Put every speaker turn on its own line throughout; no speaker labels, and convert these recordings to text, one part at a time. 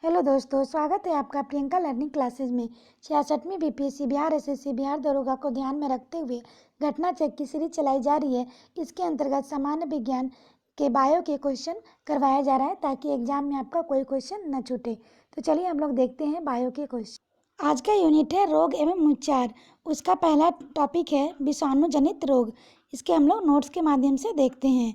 Hello दोस्तों, स्वागत है आपका प्रियंका लर्निंग क्लासेज में। 66वीं बीपीएससी बिहार एसएससी बिहार दरोगा को ध्यान में रखते हुए घटना चेक की सीरीज चलाई जा रही है। इसके अंतर्गत सामान्य विज्ञान के बायो के क्वेश्चन करवाया जा रहा है ताकि एग्जाम में आपका कोई क्वेश्चन न छूटे। तो चलिए हम लोग देखते हैं बायो के क्वेश्चन। आज का यूनिट है रोग एवं उपचार। उसका पहला टॉपिक है विषाणु जनित रोग। इसके हम लोग नोट्स के माध्यम से देखते हैं।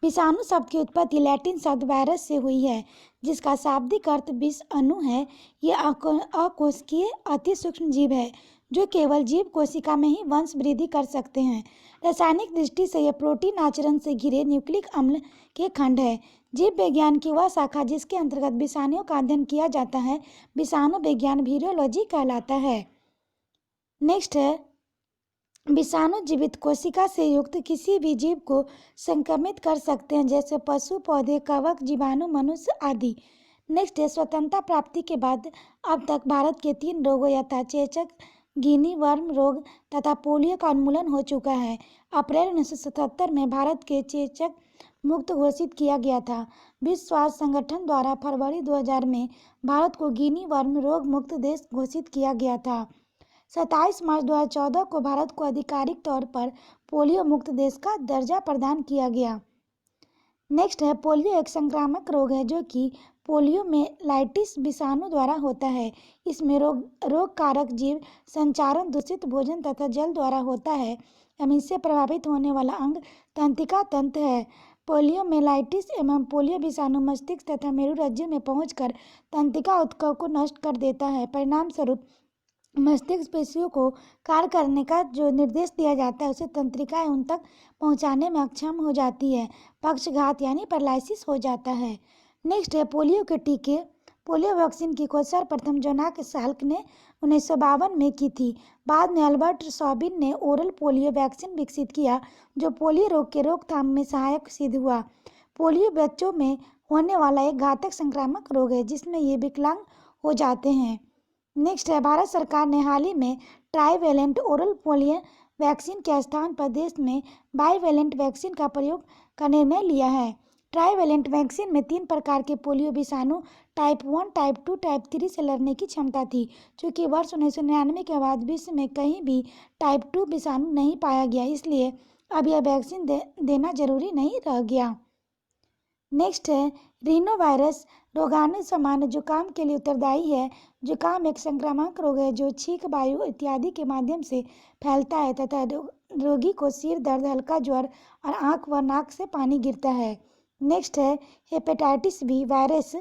विषाणु शब्द की उत्पत्ति लैटिन शब्द वायरस से हुई है, जिसका शाब्दिक अर्थ विष अणु है। ये अकोशिकीय अति सूक्ष्म जीव है जो केवल जीव कोशिका में ही वंश वृद्धि कर सकते हैं। रासायनिक दृष्टि से यह प्रोटीन आचरण से घिरे न्यूक्लिक अम्ल के खंड है। जीव विज्ञान की वह शाखा जिसके अंतर्गत विषाणुओं का अध्ययन किया जाता है विषाणु विज्ञान वीरोलॉजी कहलाता है। नेक्स्ट है विषाणु जीवित कोशिका से युक्त किसी भी जीव को संक्रमित कर सकते हैं, जैसे पशु, पौधे, कवक, जीवाणु, मनुष्य आदि। नेक्स्ट है स्वतंत्रता प्राप्ति के बाद अब तक भारत के 3 रोगों यथा चेचक, गिनी वर्म रोग तथा पोलियो का उन्मूलन हो चुका है। अप्रैल 1977 में भारत के चेचक मुक्त घोषित किया गया था। विश्व स्वास्थ्य संगठन द्वारा फरवरी 2000 में भारत को गिनी वर्म रोग मुक्त देश घोषित किया गया था। 27 मार्च 2014 को भारत को आधिकारिक तौर पर पोलियो मुक्त देश का दर्जा प्रदान किया गया। नेक्स्ट है पोलियो एक संक्रामक रोग है जो कि पोलियोमेलाइटिस विषाणु द्वारा होता है। इसमें रोग कारक जीव संचारण दूषित भोजन तथा जल द्वारा होता है एवं इससे प्रभावित होने वाला अंग तंत्रिका तंत्र है। पोलियोमेलाइटिस एवं पोलियो विषाणु मस्तिष्क तथा मेरुरज्जु में पहुंचकर तंत्रिका ऊतकों को नष्ट कर देता है। परिणाम स्वरूप मस्तिष्क पेशियों को कार्य करने का जो निर्देश दिया जाता है उसे तंत्रिकाएं उन तक पहुंचाने में अक्षम हो जाती है। पक्षघात यानी पैरालिसिस हो जाता है। नेक्स्ट है पोलियो के टीके। पोलियो वैक्सीन की खोज सर्वप्रथम जोनास साल्क ने 1952 में की थी। बाद में अल्बर्ट सॉबिन ने ओरल पोलियो वैक्सीन विकसित किया जो पोलियो रोग के रोकथाम में सहायक सिद्ध हुआ। पोलियो बच्चों में होने वाला एक घातक संक्रामक रोग है जिसमें ये विकलांग हो जाते हैं। नेक्स्ट है भारत सरकार ने हाल ही में ट्राईवैलेंट ओरल पोलियो वैक्सीन के स्थान पर देश में बाईवैलेंट वैक्सीन का प्रयोग का निर्णय लिया है। ट्राईवैलेंट वैक्सीन में 3 प्रकार के पोलियो विषाणु टाइप 1, टाइप 2, टाइप 3 से लड़ने की क्षमता थी, चूँकि वर्ष 1999 के बाद विश्व में कहीं भी टाइप 2 विषाणु नहीं पाया गया, इसलिए अब यह वैक्सीन देना जरूरी नहीं रह गया। नेक्स्ट है रीनोवायरस रोगाणु सामान्य जुकाम के लिए उत्तरदायी है। जुकाम एक संक्रामक रोग है जो छींक, वायु इत्यादि के माध्यम से फैलता है तथा रोगी को सिर दर्द, हल्का ज्वर और आंख व नाक से पानी गिरता है। नेक्स्ट है हेपेटाइटिस बी वायरस।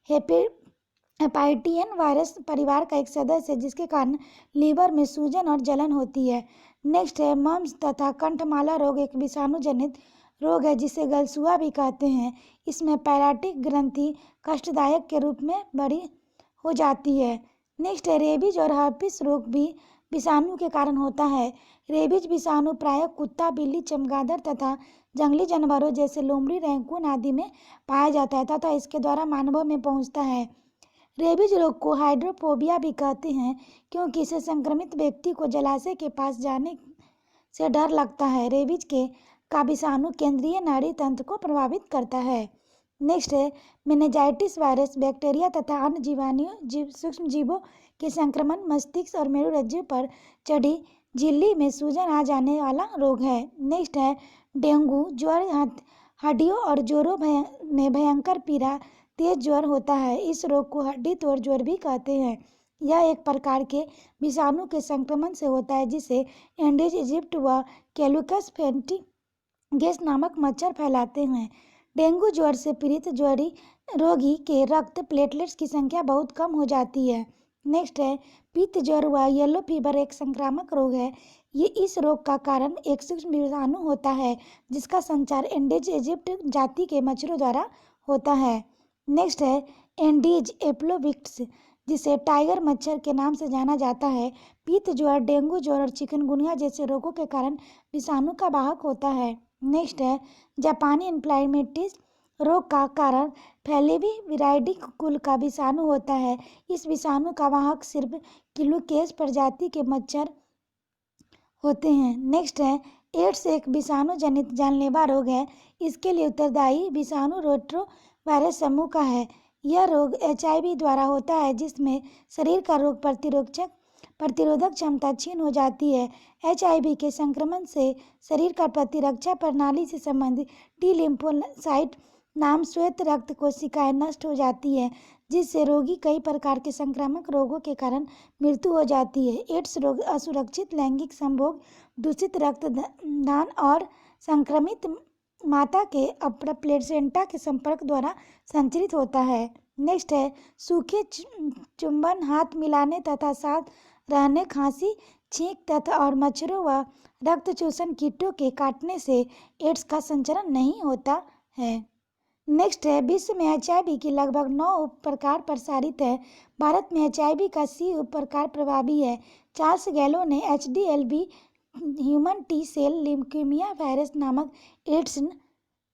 हेपेटाइटियन वायरस परिवार का एक सदस्य है जिसके कारण लीवर में सूजन और जलन होती है। नेक्स्ट है मम्स तथा कंठमाला रोग एक विषाणु जनित रोग है जिसे गलसुआ भी कहते हैं। इसमें पैराटिक ग्रंथि कष्टदायक के रूप में बड़ी हो जाती है। नेक्स्ट है रेबीज और हर्पिस रोग भी विषाणु के कारण होता है। रेबीज विषाणु प्रायः कुत्ता, बिल्ली, चमगादड़ तथा जंगली जानवरों जैसे लोमड़ी, रैकून आदि में पाया जाता है तथा इसके द्वारा मानवों में पहुंचता है। रेबीज रोग को हाइड्रोफोबिया भी कहते हैं क्योंकि इसे संक्रमित व्यक्ति को जलाशय के पास जाने से डर लगता है। रेबीज का विषाणु केंद्रीय नाड़ी तंत्र को प्रभावित करता है। नेक्स्ट है मेनिंजाइटिस वायरस बैक्टीरिया तथा अन्य सूक्ष्म जीवों के संक्रमण मस्तिष्क और मेरुरज्जु पर चढ़ी झिल्ली में सूजन आ जाने वाला रोग है। नेक्स्ट है डेंगू ज्वर। हड्डियों और जोड़ों में भयंकर पीड़ा, तेज ज्वर होता है। इस रोग को हड्डी तोड़ ज्वर भी कहते हैं। यह एक प्रकार के विषाणु के संक्रमण से होता है जिसे एंडीज इजिप्ट व कैलुकस फेंटिगेस नामक मच्छर फैलाते हैं। डेंगू ज्वर से पीड़ित रोगी के रक्त प्लेटलेट्स की संख्या बहुत कम हो जाती है। नेक्स्ट है पित्त ज्वर व येलो फीवर एक संक्रामक रोग है। ये इस रोग का कारण एक सूक्ष्म विषाणु होता है जिसका संचार एंडीज इजिप्ट जाति के मच्छरों द्वारा होता है। नेक्स्ट है एंडीज एप्लोविक्स जिसे टाइगर मच्छर के नाम से जाना जाता है। पित्त ज्वर, डेंगू ज्वर और चिकनगुनिया जैसे रोगों के कारण विषाणु का वाहक होता है। नेक्स्ट है जापानी इन्फ्लामेटिस रोग का कारण फैलेवी विराइडी कुल का विषाणु होता है। इस विषाणु का वाहक सिर्फ किलुकेस प्रजाति के मच्छर होते हैं। नेक्स्ट है एड्स एक विषाणु जनित जानलेवा रोग है। इसके लिए उत्तरदायी विषाणु रोटो वायरस समूह का है। यह रोग HIV द्वारा होता है, जिसमें शरीर का रोग प्रतिरोधक क्षमता क्षीण हो जाती है। HIV के संक्रमण से शरीर का प्रतिरक्षा प्रणाली से संबंधित टी लिम्फोसाइट नाम श्वेत रक्त कोशिकाएं नष्ट हो जाती है, जिससे रोगी कई प्रकार के संक्रामक रोगों के कारण मृत्यु हो जाती है। एड्स रोग असुरक्षित लैंगिक संभोग, दूषित रक्तदान और संक्रमित माता के प्लेसेंटा के संपर्क द्वारा संचरित होता है। नेक्स्ट है सूखे चुंबन, हाथ मिलाने तथा साथ रहने, खांसी, छींक तथा और मच्छरों व रक्त चूसण कीटों के काटने से एड्स का संचरण नहीं होता है। नेक्स्ट है विश्व में HIV की लगभग 9 उप प्रकार प्रसारित है। भारत में HIV का C उप प्रकार प्रभावी है। चार्ल्स गैलो ने HDLB human T cell leukaemia virus नामक एड्स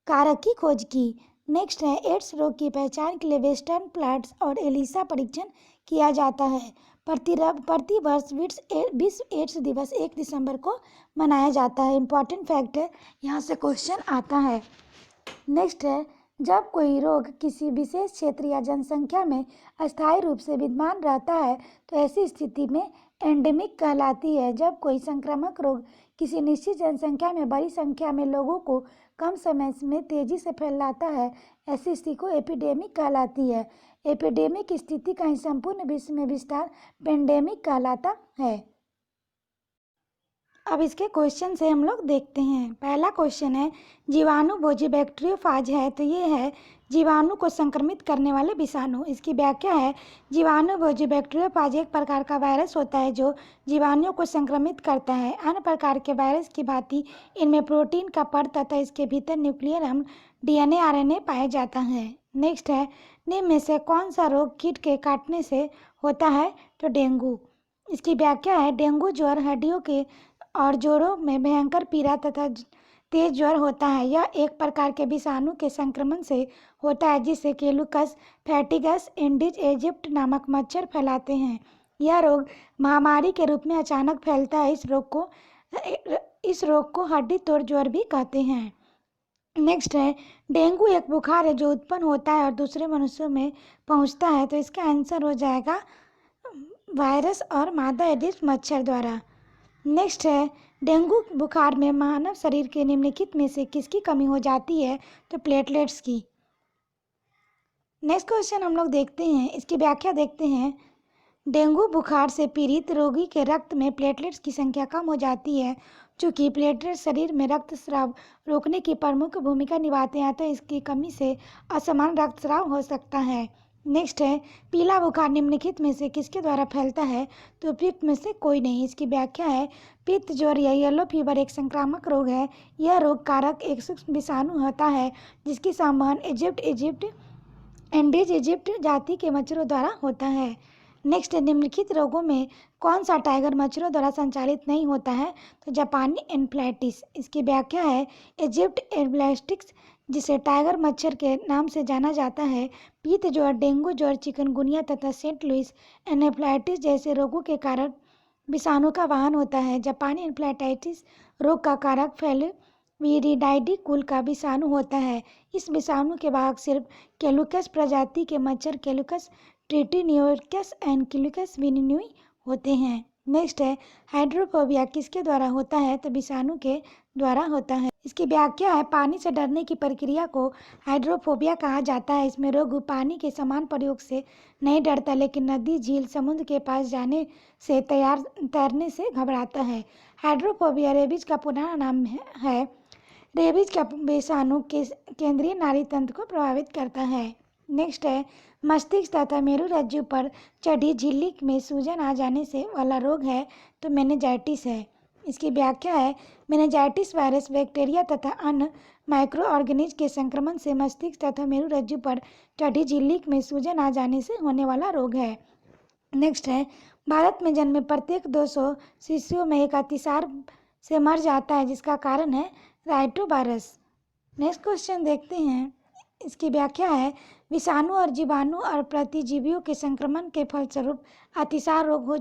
कारक की खोज की। नेक्स्ट है एड्स रोग की पहचान के लिए वेस्टर्न ब्लॉट्स और एलिसा परीक्षण किया जाता है। प्रति वर्ष विश्व एड्स दिवस 1 दिसंबर को मनाया जाता है। इम्पॉर्टेंट फैक्ट है, यहाँ से क्वेश्चन आता है। नेक्स्ट है जब कोई रोग किसी विशेष क्षेत्र या जनसंख्या में अस्थायी रूप से विद्यमान रहता है तो ऐसी स्थिति में एंडेमिक कहलाती है। जब कोई संक्रामक रोग किसी निश्चित जनसंख्या में बड़ी संख्या में लोगों को कम समय में तेजी से फैलाता है, ऐसी स्थिति को एपिडेमिक कहलाती है। एपिडेमिक स्थिति का ही संपूर्ण विश्व में विस्तार पेंडेमिक कहलाता है। अब इसके क्वेश्चन से हम लोग देखते हैं। पहला क्वेश्चन है जीवाणु भोजी बैक्टीरियोफाज है, तो ये है जीवाणु को संक्रमित करने वाले विषाणु। इसकी व्याख्या है जीवाणु भोजी बैक्टीरियोफाज एक प्रकार का वायरस होता है जो जीवाणुओं को संक्रमित करता है। अन्य प्रकार के वायरस की भांति इनमें प्रोटीन का परत तथा इसके भीतर न्यूक्लियर अम्ल DNA RNA पाया जाता है। नेक्स्ट है निम्न में से कौन सा रोग कीट के काटने से होता है, तो डेंगू। इसकी व्याख्या है डेंगू ज्वर हड्डियों के और जोड़ों में भयंकर पीड़ा तथा तेज ज्वर होता है। यह एक प्रकार के विषाणु के संक्रमण से होता है जिसे केलुकस फैटिगस एडिस एजिप्टी नामक मच्छर फैलाते हैं। यह रोग महामारी के रूप में अचानक फैलता है। इस रोग को हड्डी तोड़ ज्वर भी कहते हैं। नेक्स्ट है डेंगू एक बुखार है जो उत्पन्न होता है और दूसरे मनुष्यों में पहुंचता है, तो इसका आंसर हो जाएगा वायरस और मादा एडिस मच्छर द्वारा। नेक्स्ट है डेंगू बुखार में मानव शरीर के निम्नलिखित में से किसकी कमी हो जाती है, तो प्लेटलेट्स की। नेक्स्ट क्वेश्चन हम लोग देखते हैं, इसकी व्याख्या देखते हैं। डेंगू बुखार से पीड़ित रोगी के रक्त में प्लेटलेट्स की संख्या कम हो जाती है। चूँकि प्लेटलेट शरीर में रक्तस्राव रोकने की प्रमुख भूमिका निभाते हैं, तो इसकी कमी से असमान रक्तस्राव हो सकता है। नेक्स्ट है पीला बुखार निम्नलिखित में से किसके द्वारा फैलता है, तो उपयुक्त में से कोई नहीं। इसकी व्याख्या है पित्त ज्वर या येलो फीवर एक संक्रामक रोग है। यह रोग कारक एक सूक्ष्म विषाणु होता है जिसकी संवहन एंडीज इजिप्ट जाति के मच्छरों द्वारा होता है। नेक्स्ट निम्नलिखित रोगों में कौन सा टाइगर मच्छरों द्वारा संचालित नहीं होता है, तो जापानी एन्फ्लाइटिस। इसकी व्याख्या है इजिप्ट एब्लास्टिक्स जिसे टाइगर मच्छर के नाम से जाना जाता है, पित्त ज्वर, डेंगू ज्वर, चिकनगुनिया तथा सेंट लुइस एन्फ्लाइटिस जैसे रोगों के कारण विषाणु का वाहन होता है। जापानी एन्फ्लाइटिस रोग का कारक फेलविरिडाई कुल का विषाणु होता है। इस विषाणु के वाहक सिर्फ केलुकस प्रजाति के मच्छर केलुकस ट्रिटिनियोरकस एंड केलुकस विनिनुई होते हैं। नेक्स्ट है हाइड्रोफोबिया किसके द्वारा होता है, तो विषाणु के द्वारा होता है। इसकी व्याख्या है पानी से डरने की प्रक्रिया को हाइड्रोफोबिया कहा जाता है। इसमें रोगी पानी के समान प्रयोग से नहीं डरता, लेकिन नदी, झील, समुद्र के पास जाने से तैरने से घबराता है। हाइड्रोफोबिया रेबीज का पुराना नाम है। रेबीज का विषाणु के केंद्रीय नाड़ी तंत्र को प्रभावित करता है। नेक्स्ट है मस्तिष्क तथा मेरुरज्जु पर चढ़ी झिल्ली में सूजन आ जाने से वाला रोग है, तो मेनिंजाइटिस है। इसकी व्याख्या है मेनिंजाइटिस वायरस, बैक्टीरिया तथा अन्य माइक्रो ऑर्गेनिज के संक्रमण से मस्तिष्क तथा मेरुरज्जु पर चढ़ी झिल्ली में सूजन आ जाने से होने वाला रोग है। नेक्स्ट है भारत में जन्मे प्रत्येक 200 शिशुओं में एक अतिसार से मर जाता है, जिसका कारण है राइटोवायरस। नेक्स्ट क्वेश्चन देखते हैं, इसकी व्याख्या है विषाणु और जीवाणु और प्रतिजीवियों के संक्रमण के फलस्वरूप अतिसार रोग हो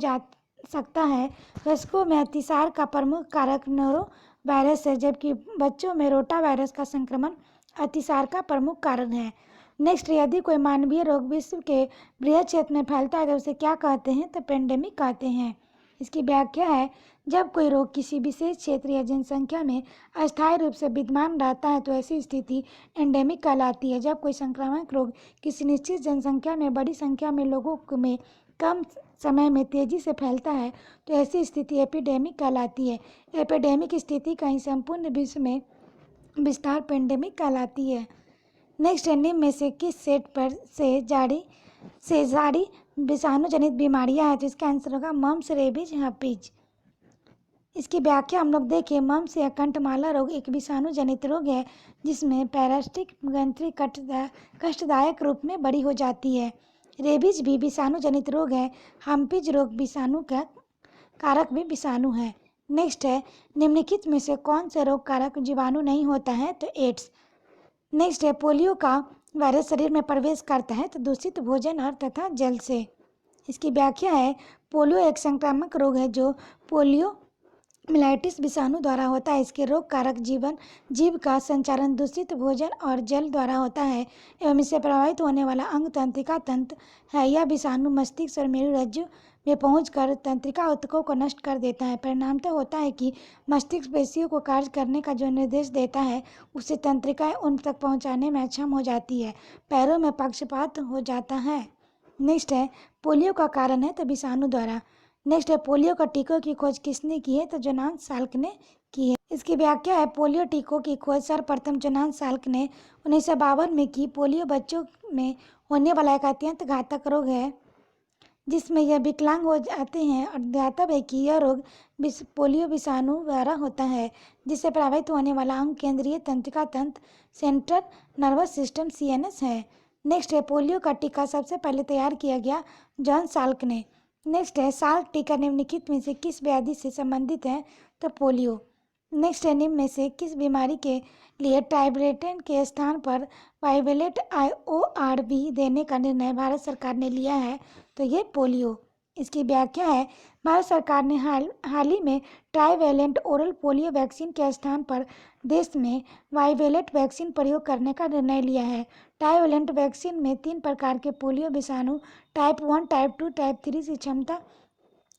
सकता है। वयस्कों में अतिसार का प्रमुख कारक नोरो वायरस है, जबकि बच्चों में रोटा वायरस का संक्रमण अतिसार का प्रमुख कारण है। नेक्स्ट, यदि कोई मानवीय रोग विश्व के बृहद क्षेत्र में फैलता है तो उसे क्या कहते हैं? तो पेंडेमिक कहते हैं। इसकी व्याख्या है, जब कोई रोग किसी विशेष क्षेत्र या जनसंख्या में अस्थायी रूप से विद्यमान रहता है तो ऐसी स्थिति एंडेमिक कहलाती है। जब कोई संक्रामक रोग किसी निश्चित जनसंख्या में बड़ी संख्या में लोगों में कम समय में तेजी से फैलता है तो ऐसी स्थिति एपिडेमिक कहलाती है। एपिडेमिक स्थिति कहीं संपूर्ण विश्व में विस्तार पेंडेमिक कहलाती है। नेक्स्ट, निम्न में से किस सेट पर से जारी विषाणु जनित बीमारियां हैं? तो इसका आंसर होगा मम्स, रेबीज, हर्पीज। इसकी व्याख्या हम लोग देखें, मम्स या कंठमाला रोग एक विषाणु जनित रोग है जिसमें पैरासिटिक ग्रंथि कष्टदायक रूप में बड़ी हो जाती है। रेबीज भी विषाणु जनित रोग है। हम्पीज रोग विषाणु का कारक भी विषाणु है। नेक्स्ट है, निम्नलिखित में से कौन सा रोग कारक जीवाणु नहीं होता है? तो एड्स। नेक्स्ट है, पोलियो का वायरस शरीर में प्रवेश करता है तो दूषित भोजन और तथा जल से। इसकी व्याख्या है, पोलियो एक संक्रामक रोग है जो पोलियो मिलाइटिस विषाणु द्वारा होता है। इसके रोग कारक जीव का संचारण दूषित भोजन और जल द्वारा होता है एवं इससे प्रभावित होने वाला अंग तंत्रिका तंत्र है। यह विषाणु मस्तिष्क और मेरुरज्जु में पहुंचकर तंत्रिका ऊतकों को नष्ट कर देता है। परिणामतः होता है कि मस्तिष्क पेशियों को कार्य करने का जो निर्देश देता है उससे तंत्रिकाएं उन तक पहुंचाने में अक्षम हो जाती है। पैरों में पक्षपात हो जाता है। नेक्स्ट है, पोलियो का कारण है तो विषाणु द्वारा। नेक्स्ट है, पोलियो का टीकों की खोज किसने की है? तो जोनास साल्क ने की है। इसकी व्याख्या है, पोलियो टीकों की खोज सर्वप्रथम जोनास साल्क ने 1952 में की। पोलियो बच्चों में होने वाला एक अत्यंत घातक रोग है जिसमें यह विकलांग हो जाते हैं और ज्ञातव्य है कि यह रोग पोलियो विषाणु द्वारा होता है जिससे प्रभावित होने वाला अंग केंद्रीय तंत्रिका तंत्र सेंट्रल नर्वस सिस्टम CNS है। नेक्स्ट है, पोलियो का टीका सबसे पहले तैयार किया गया जॉन साल्क ने। नेक्स्ट है, साल्क टीका निम्नलिखित में से किस व्याधि से संबंधित है? तो पोलियो। नेक्स्ट है, निम्न में से किस बीमारी के लिए टाइब्रेटेन के स्थान पर बाइवेलेट IORB देने का निर्णय भारत सरकार ने लिया है? तो ये पोलियो। इसकी व्याख्या है, भारत सरकार ने हाल ही में ट्राइवेलेंट ओरल पोलियो वैक्सीन के स्थान पर देश में बाइवेलेट वैक्सीन प्रयोग करने का निर्णय लिया है। ट्राइवेलेंट वैक्सीन में 3 प्रकार के पोलियो विषाणु टाइप 1, टाइप 2, टाइप 3 की क्षमता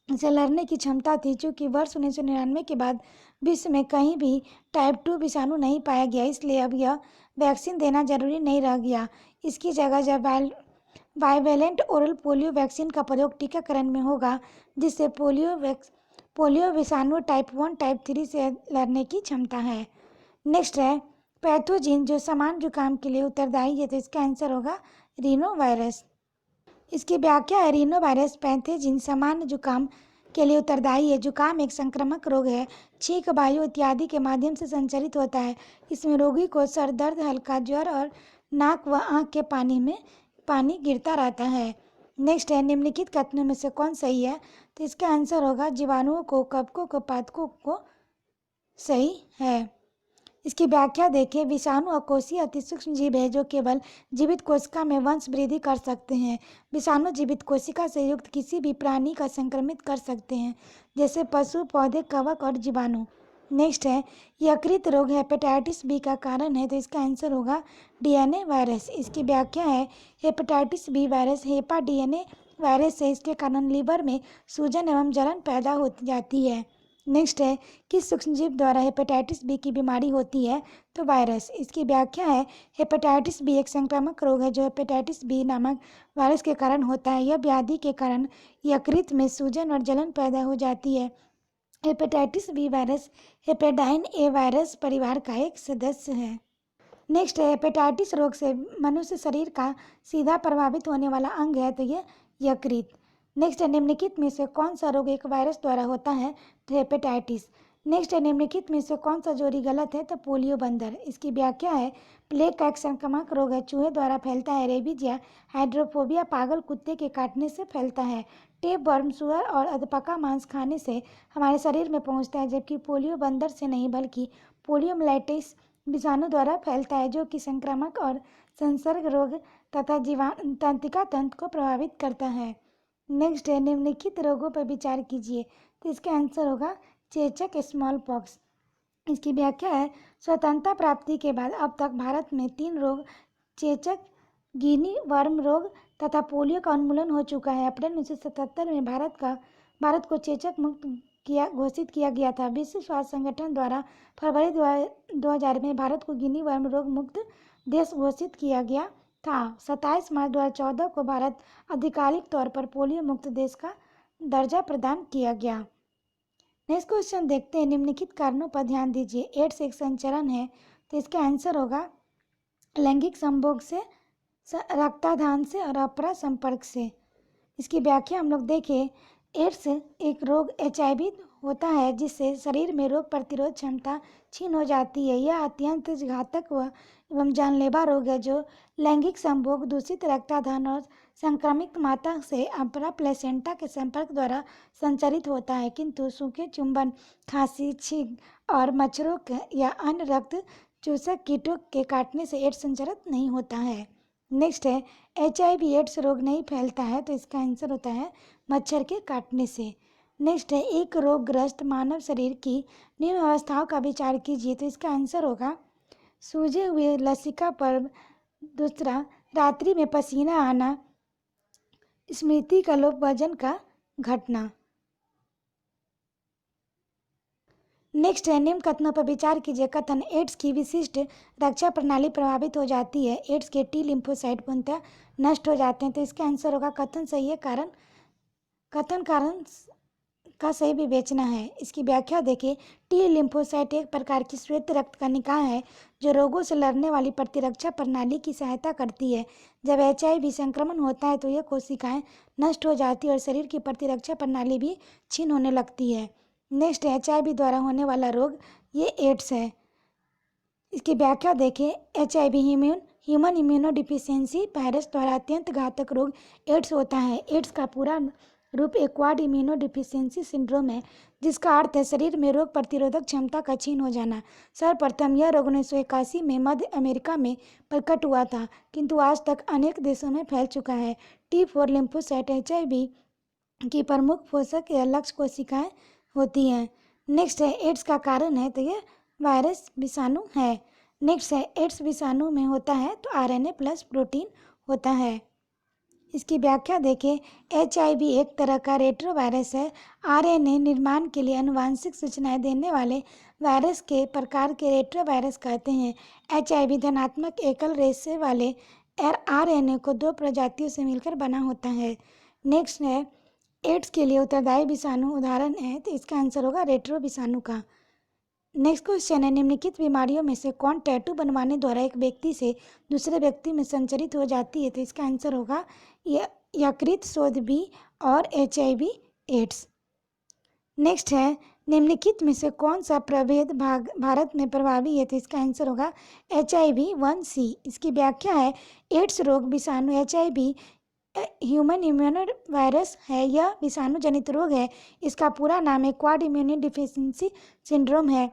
से लड़ने की क्षमता थी। चूँकि वर्ष 1999 के बाद विश्व में कहीं भी टाइप 2 विषाणु नहीं पाया गया, इसलिए अब यह वैक्सीन देना जरूरी नहीं रह गया। इसकी जगह जब बाइवेलेंट ओरल पोलियो वैक्सीन का प्रयोग टीकाकरण में होगा जिससे पोलियो विषाणु टाइप 1, टाइप 3 से लड़ने की क्षमता है। नेक्स्ट है, पैथोजिन जो सामान्य जुकाम के लिए उत्तरदायी है तो इसका आंसर होगा रीनो वायरस। इसकी व्याख्या है, रीनो वायरस पैथोजिन सामान्य जुकाम के लिए उत्तरदायी है। जुकाम एक संक्रामक रोग है, छींक, वायु इत्यादि के माध्यम से संचरित होता है। इसमें रोगी को सर दर्द, हल्का ज्वर और नाक व आँख के पानी गिरता रहता है। नेक्स्ट है, निम्नलिखित कथनों में से कौन सही है? तो इसका आंसर होगा जीवाणुओं को, कवकों को, पादपों को सही है। इसकी व्याख्या देखें, विषाणु अकोषीय अति सूक्ष्म जीव है जो केवल जीवित कोशिका में वंश वृद्धि कर सकते हैं। विषाणु जीवित कोशिका से युक्त किसी भी प्राणी का संक्रमित कर सकते हैं जैसे पशु, पौधे, कवक और जीवाणु। नेक्स्ट है, यकृत रोग हेपेटाइटिस बी का कारण है तो इसका आंसर होगा DNA वायरस। इसकी व्याख्या है, hepatitis B virus hepa DNA virus है। इसके कारण लीवर में सूजन एवं जलन पैदा हो जाती है। नेक्स्ट है, किस सूक्ष्मजीव द्वारा हेपेटाइटिस बी की बीमारी होती है? तो वायरस। इसकी व्याख्या है, हेपेटाइटिस बी एक संक्रामक रोग है जो हेपेटाइटिस बी नामक वायरस के कारण होता है। यह व्याधि के कारण यकृत में सूजन और जलन पैदा हो जाती है। हेपेटाइटिस बी वायरस हेपेडाइन ए वायरस परिवार का एक सदस्य है। नेक्स्ट है, हेपेटाइटिस रोग से मनुष्य शरीर का सीधा प्रभावित होने वाला अंग है तो यह यकृत। नेक्स्ट है, निम्नलिखित में से कौन सा रोग एक वायरस द्वारा होता है? तो हेपेटाइटिस। नेक्स्ट है, निम्नलिखित में से कौन सा जोड़ी गलत है? तो पोलियो बंदर। इसकी व्याख्या है, प्लेग का एक संक्रामक रोग है, चूहे द्वारा फैलता है। रेबीज या हाइड्रोफोबिया पागल कुत्ते के काटने से फैलता है। टेप वर्म सुअर और अधपका मांस खाने से हमारे शरीर में पहुंचता है, जबकि पोलियो बंदर से नहीं बल्कि पोलियोमाइलाइटिस विषाणु द्वारा फैलता है जो कि संक्रामक और संसर्ग रोग तथा तंत्रिका तंत्र को प्रभावित करता है। नेक्स्ट है, निम्नलिखित रोगों पर विचार कीजिए तो इसका आंसर होगा चेचक, स्मॉल पॉक्स। इसकी व्याख्या है, स्वतंत्रता प्राप्ति के बाद अब तक भारत में 3 रोग चेचक, गिनी वर्म रोग तथा पोलियो का उन्मूलन हो चुका है। अप्रैल 1977 में भारत को चेचक मुक्त घोषित किया गया था। विश्व स्वास्थ्य संगठन द्वारा फरवरी 2000 में भारत को गिनी वर्म रोग मुक्त देश घोषित किया गया था। 27 मार्च 2014 को भारत आधिकारिक तौर पर पोलियो मुक्त देश का दर्जा प्रदान किया गया। नेक्स्ट क्वेश्चन देखते हैं, निम्नलिखित कारणों पर ध्यान दीजिए। एड्स एक संचरण है, तो इसका आंसर होगा लैंगिक संभोग से, रक्तादान से और अपरा संपर्क से। इसकी व्याख्या हम लोग देखें, एड्स एक रोग HIV होता है जिससे शरीर में रोग प्रतिरोध क्षमता क्षीण हो जाती है। यह अत्यंत घातक एवं जानलेवा रोग है जो लैंगिक संभोग, दूषित रक्तादान और संक्रमित माता से अपरा प्लेसेंटा के संपर्क द्वारा संचरित होता है। किंतु सूखे चुंबन, खांसी, छींक और मच्छरों या अन्य रक्त चूसक कीटों के काटने से एड्स संचरित नहीं होता है। नेक्स्ट है, HIV एड्स रोग नहीं फैलता है, तो इसका आंसर होता है मच्छर के काटने से। नेक्स्ट है, एक रोगग्रस्त मानव शरीर की निम्न अवस्थाओं का विचार कीजिए, तो इसका आंसर होगा सूजे हुए लसिका पर्व, दूसरा रात्रि में पसीना आना, स्मृति का लोप, वजन का घटना। नेक्स्ट है, निम्न कथनों पर विचार कीजिए। कथन, एड्स की विशिष्ट रक्षा प्रणाली प्रभावित हो जाती है, एड्स के टी लिम्फोसाइट पूर्णतः नष्ट हो जाते हैं, तो इसका आंसर होगा कथन सही है, कथन कारण का सही विवेचना है। इसकी व्याख्या देखें, टी लिम्फोसाइट एक प्रकार की श्वेत रक्त कणिका है जो रोगों से लड़ने वाली प्रतिरक्षा प्रणाली की सहायता करती है। जब HIV संक्रमण होता है तो यह कोशिकाएं नष्ट हो जाती है और शरीर की प्रतिरक्षा प्रणाली भी क्षीण होने लगती है। नेक्स्ट है, HIV द्वारा होने वाला रोग, ये एड्स है। इसकी व्याख्या देखें, HIV ह्यूमन इम्यूनोडिफिशियेंसी वायरस द्वारा अत्यंत घातक रोग एड्स होता है। एड्स का पूरा रूप एक्वायर्ड इम्यूनोडिफिशियेंसी सिंड्रोम है, जिसका अर्थ है शरीर में रोग प्रतिरोधक क्षमता का क्षीण हो जाना। सर्वप्रथम यह रोग 1981 में मध्य अमेरिका में प्रकट हुआ था, किंतु आज तक अनेक देशों में फैल चुका है। T4 लिम्फोसाइट HIV की प्रमुख पोषक या लक्ष्य कोशिकाएं होती हैं। नेक्स्ट है, एड्स का कारण है, तो यह वायरस विषाणु है। नेक्स्ट है, एड्स विषाणु में होता है तो RNA प्लस प्रोटीन होता है। इसकी व्याख्या देखें, HIV एक तरह का रेट्रोवायरस है। RNA निर्माण के लिए आनुवांशिक सूचनाएं देने वाले वायरस के प्रकार के रेट्रोवायरस कहते हैं। HIV धनात्मक एकल रेशे वाले RNA को 2 प्रजातियों से मिलकर बना होता है। नेक्स्ट है, एड्स के लिए उत्तरदायी विषाणु उदाहरण है, तो इसका आंसर होगा रेट्रो विषाणु का। नेक्स्ट क्वेश्चन है, निम्नलिखित बीमारियों में से कौन टैटू बनवाने द्वारा एक व्यक्ति से दूसरे व्यक्ति में संचरित हो जाती है, तो इसका आंसर होगा यकृत शोथ बी और HIV एड्स। नेक्स्ट है, निम्नलिखित में से कौन सा प्रभेद भारत में प्रभावी है, तो इसका आंसर होगा HIV-1C। इसकी व्याख्या है, एड्स रोग विषाणु HIV ह्यूमन इम्यूनो वायरस है। यह विषाणु जनित रोग है। इसका पूरा नाम एक्वायर्ड इम्यूनोडिफिशियेंसी सिंड्रोम है।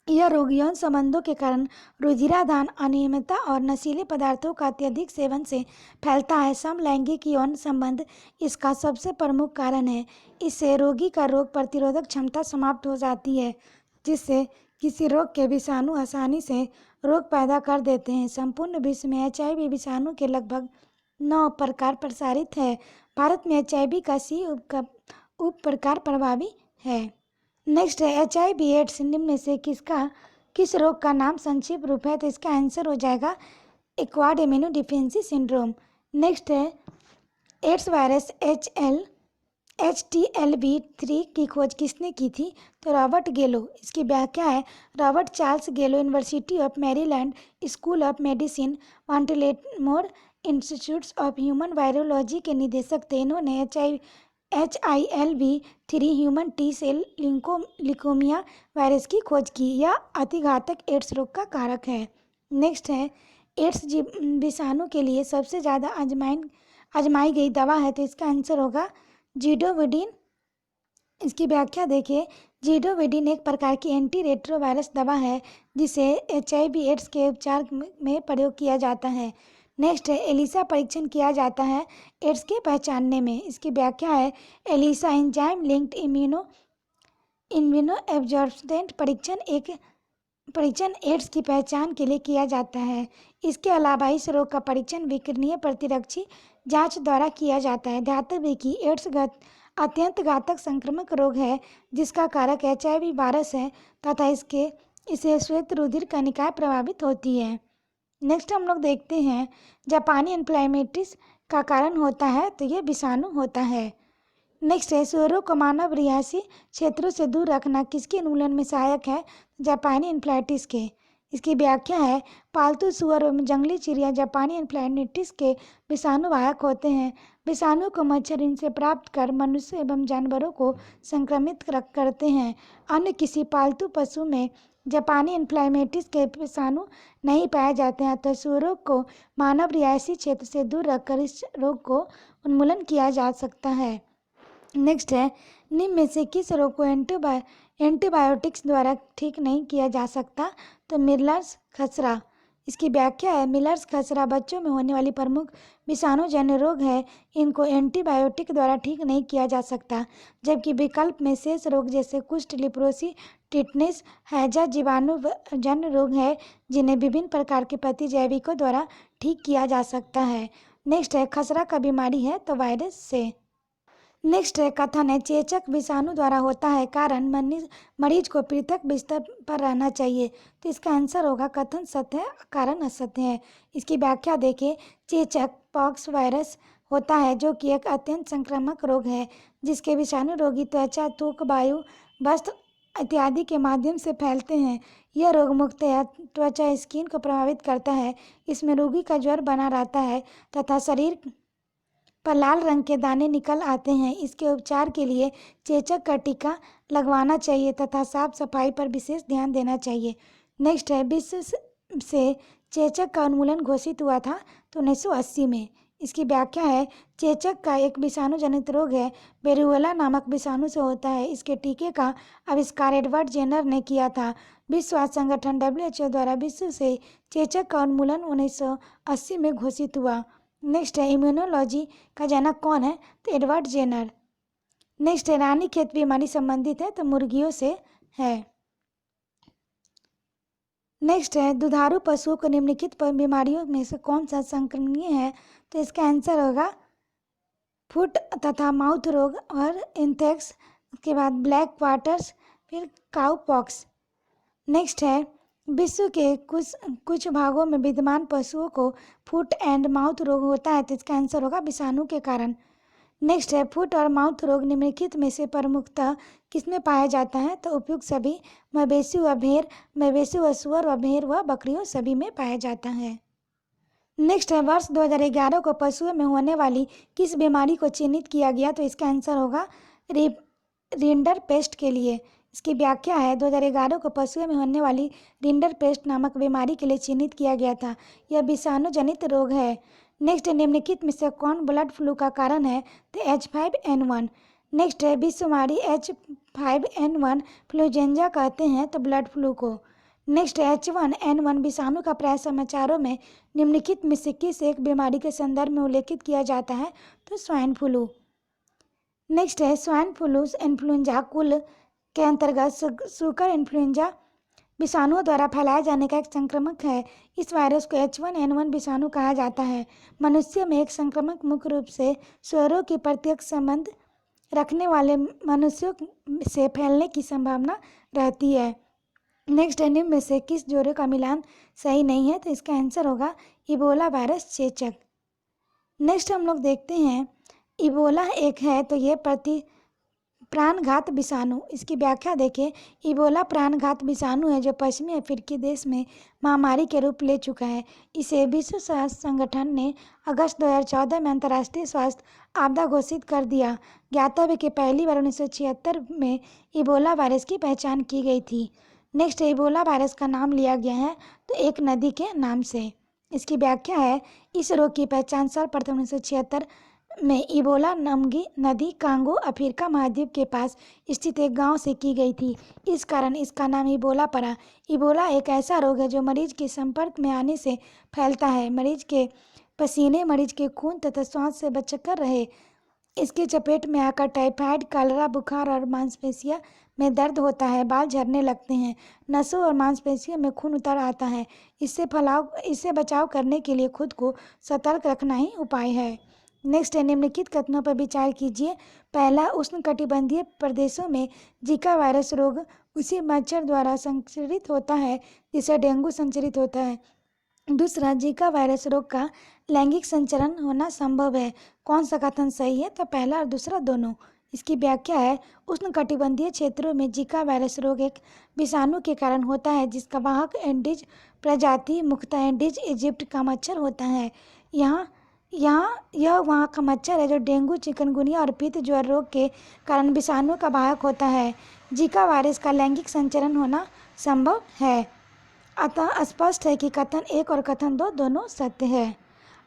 यह रोग यौन संबंधों के कारण रुधिरादान, अनियमितता और नशीले पदार्थों का अत्यधिक सेवन से फैलता है। समलैंगिक यौन संबंध इसका सबसे प्रमुख कारण है। इससे रोगी का रोग प्रतिरोधक क्षमता समाप्त हो जाती है, जिससे किसी रोग के विषाणु आसानी से रोग पैदा कर देते हैं। संपूर्ण विश्व में HIV विषाणु के लगभग 9 प्रकार प्रसारित है। भारत में HIV का C उप प्रकार प्रभावी है। नेक्स्ट है, HIV एड्स निम्न में से किस रोग का नाम संक्षिप्त रूप है, तो इसका आंसर हो जाएगा एक्वायर्ड इम्यूनोडिफिशियेंसी सिंड्रोम। नेक्स्ट है, एड्स वायरस HTLV-3 की खोज किसने की थी, तो रॉबर्ट गेलो। इसकी व्याख्या है, Robert Charles Gallo University of Maryland School of Medicine Baltimore Institutes of Human Virology के निदेशक थे। इन्होंने HILV-3 human T cell leukemia virus की खोज की। यह अतिघातक एड्स रोग का कारक है। नेक्स्ट है, एड्स विषाणु के लिए सबसे ज़्यादा आजमाई गई दवा है, तो इसका आंसर होगा जिडोविडिन। इसकी व्याख्या देखिए, जिडोविडिन एक प्रकार की एंटी रेट्रोवायरस दवा है जिसे HIV एड्स के उपचार में प्रयोग किया जाता है। नेक्स्ट है, एलिसा परीक्षण किया जाता है एड्स के पहचानने में। इसकी व्याख्या है, ELISA enzyme linked immuno absorbent परीक्षण एक परीक्षण एड्स की पहचान के लिए किया जाता है। इसके अलावा इस रोग का परीक्षण विकिरणीय प्रतिरक्षी जांच द्वारा किया जाता है। ध्यातव्य कि एड्स अत्यंत घातक संक्रामक रोग है जिसका कारक HIV वायरस है तथा इसे श्वेत रुधिर कणिकाएं प्रभावित होती है। नेक्स्ट हम लोग देखते हैं जापानी इन्फ्लेमेटिस का कारण होता है तो ये विषाणु होता है। नेक्स्ट है सुअरों को मानव रिहायशी क्षेत्रों से दूर रखना किसके उन्मूलन में सहायक है? जापानी इन्फ्लेटिस के। इसकी व्याख्या है पालतू सुअर एवं जंगली चिड़िया जापानी इन्फ्लेटिस के विषाणु वाहक होते हैं। विषाणु को मच्छर इनसे प्राप्त कर मनुष्य एवं जानवरों को संक्रमित करते हैं। अन्य किसी पालतू पशु में जापानी इन्फ्लेमेटिस के विषाणु नहीं पाए जाते हैं तो सुअरों को मानव रिहायशी क्षेत्र से दूर रखकर इस रोग को उन्मूलन किया जा सकता है। नेक्स्ट है निम्न में से किस रोग को एंटीबायोटिक्स द्वारा ठीक नहीं किया जा सकता? तो मिलर्स खसरा। इसकी व्याख्या है मिलर्स खसरा बच्चों में होने वाली प्रमुख विषाणुजन्य रोग है। इनको एंटीबायोटिक द्वारा ठीक नहीं किया जा सकता, जबकि विकल्प में शेष रोग जैसे कुष्ठ, लिप्रोसी, टिटनेस, हैजा जीवाणुजन्य रोग है जिन्हें विभिन्न प्रकार के प्रतिजैविकों द्वारा ठीक किया जा सकता है। नेक्स्ट है खसरा का बीमारी है तो वायरस से। नेक्स्ट है कथन है चेचक विषाणु द्वारा होता है कारण मरीज को पृथक बिस्तर पर रहना चाहिए। तो इसका आंसर होगा कथन सत्य है कारण असत्य है। इसकी व्याख्या देखिए चेचक पॉक्स वायरस होता है जो कि एक अत्यंत संक्रामक रोग है जिसके विषाणु रोगी त्वचा, थूक, वायु, वस्त्र इत्यादि के माध्यम से फैलते हैं। यह रोग मुख्यतः त्वचा स्किन को प्रभावित करता है। इसमें रोगी का ज्वर बना रहता है तथा शरीर पर लाल रंग के दाने निकल आते हैं। इसके उपचार के लिए चेचक का टीका लगवाना चाहिए तथा साफ सफाई पर विशेष ध्यान देना चाहिए। नेक्स्ट है विश्व से चेचक का उन्मूलन घोषित हुआ था तो 1980 में। इसकी व्याख्या है चेचक का एक विषाणु जनित रोग है, वेरुएला नामक विषाणु से होता है। इसके टीके का आविष्कार एडवर्ड जेनर ने किया था। विश्व स्वास्थ्य संगठन WHO द्वारा विश्व से चेचक का उन्मूलन 1980 में घोषित हुआ। नेक्स्ट है इम्यूनोलॉजी का जनक कौन है? तो एडवर्ड जेनर। नेक्स्ट है रानीखेत बीमारी संबंधित है तो मुर्गियों से है। नेक्स्ट है दुधारू पशुओं को निम्नलिखित बीमारियों में से कौन सा संक्रमणीय है? तो इसका आंसर होगा फुट तथा माउथ रोग और इंथेक्स, उसके बाद ब्लैक क्वार्टर्स, फिर काउ पॉक्स। नेक्स्ट है विश्व के कुछ भागों में विद्यमान पशुओं को फुट एंड माउथ रोग होता है तो इसका आंसर होगा विषाणु के कारण। नेक्स्ट है फुट और माउथ रोग निम्नलिखित में से प्रमुखतः किसमें पाया जाता है? तो उपयुक्त सभी मवेशी व भेड़, मवेशी व सुअर व भेड़ व बकरियों सभी में पाया जाता है। नेक्स्ट है वर्ष 2011 को पशुओं में होने वाली किस बीमारी को चिन्हित किया गया? तो इसका आंसर होगा रिंडरपेस्ट के लिए। इसकी व्याख्या है 2011 को पशुओं में होने वाली रिंडरपेस्ट नामक बीमारी के लिए चिन्हित किया गया था। यह विषाणु जनित रोग है। नेक्स्ट है निम्नलिखित में से कौन बर्ड फ्लू का कारण है? तो H5N1। नेक्स्ट है विश्वमारी H5N1 फ्लूजेंजा कहते हैं तो ब्लड फ्लू को। नेक्स्ट H1N1 विषाणु का प्राय समाचारों में निम्नलिखित में से किस एक बीमारी के संदर्भ में उल्लेखित किया जाता है? तो स्वाइन फ्लू। नेक्स्ट है स्वाइन फ्लू इन्फ्लुएंजा कुल के अंतर्गत सुकर इन्फ्लुएंजा विषाणुओं द्वारा फैलाए जाने का एक संक्रमक है। इस वायरस को H1N1 विषाणु कहा जाता है। मनुष्य में एक संक्रमक मुख्य रूप से सुअरों की प्रत्यक्ष संबंध रखने वाले मनुष्यों से फैलने की संभावना रहती है। नेक्स्ट निम्न में से किस जोड़े का मिलान सही नहीं है? तो इसका आंसर होगा इबोला वायरस चेचक। नेक्स्ट हम लोग देखते हैं इबोला एक है तो ये प्राणघात विषाणु। इसकी व्याख्या देखें इबोला प्राणघात विषाणु है जो पश्चिमी अफ्रीकी देश में महामारी के रूप ले चुका है। इसे विश्व स्वास्थ्य संगठन ने अगस्त 2014 में अंतर्राष्ट्रीय स्वास्थ्य आपदा घोषित कर दिया। ज्ञातव्य कि पहली बार 1976 में इबोला वायरस की पहचान की गई थी। नेक्स्ट इबोला वायरस का नाम लिया गया है तो एक नदी के नाम से। इसकी व्याख्या है इस रोग की पहचान सर्वप्रथम 1976 में इबोला नामकी नदी कांगो अफ्रीका महाद्वीप के पास स्थित एक गांव से की गई थी। इस कारण इसका नाम इबोला पड़ा। इबोला एक ऐसा रोग है जो मरीज के संपर्क में आने से फैलता है। मरीज के पसीने, मरीज के खून तथा श्वास से बचकर रहे। इसके चपेट में आकर टाइफाइड, कलरा, बुखार और मांसपेशियों में दर्द होता है। बाल झड़ने लगते हैं। नसों और मांसपेशियों में खून उतर आता है। इससे बचाव करने के लिए खुद को सतर्क रखना ही उपाय है। नेक्स्ट है, निम्नलिखित कथनों पर विचार कीजिए। पहला, उष्णकटिबंधीय प्रदेशों में जीका वायरस रोग उसी मच्छर द्वारा संचरित होता है जिससे डेंगू संचरित होता है। दूसरा, जीका वायरस रोग का लैंगिक संचरण होना संभव है। कौन सा कथन सही है? तो पहला और दूसरा दोनों। इसकी व्याख्या है, उष्णकटिबंधीय क्षेत्रों में जीका वायरस रोग एक विषाणु के कारण होता है जिसका वाहक एंडीज प्रजाति, मुख्यतः एंडीज इजिप्ट का मच्छर होता है। यह वहाँ का मच्छर है जो डेंगू, चिकनगुनिया और पित्त ज्वर रोग के कारण विषाणु का वाहक होता है। जीका वायरस का लैंगिक संचरण होना संभव है। अतः स्पष्ट है कि कथन 1 और कथन 2 दोनों सत्य है।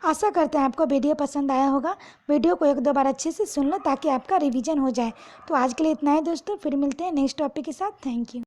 आशा करते हैं आपको वीडियो पसंद आया होगा। वीडियो को 1-2 बार अच्छे से सुन लो ताकि आपका रिवीजन हो जाए। तो आज के लिए इतना ही दोस्तों, फिर मिलते हैं नेक्स्ट टॉपिक के साथ। Thank you.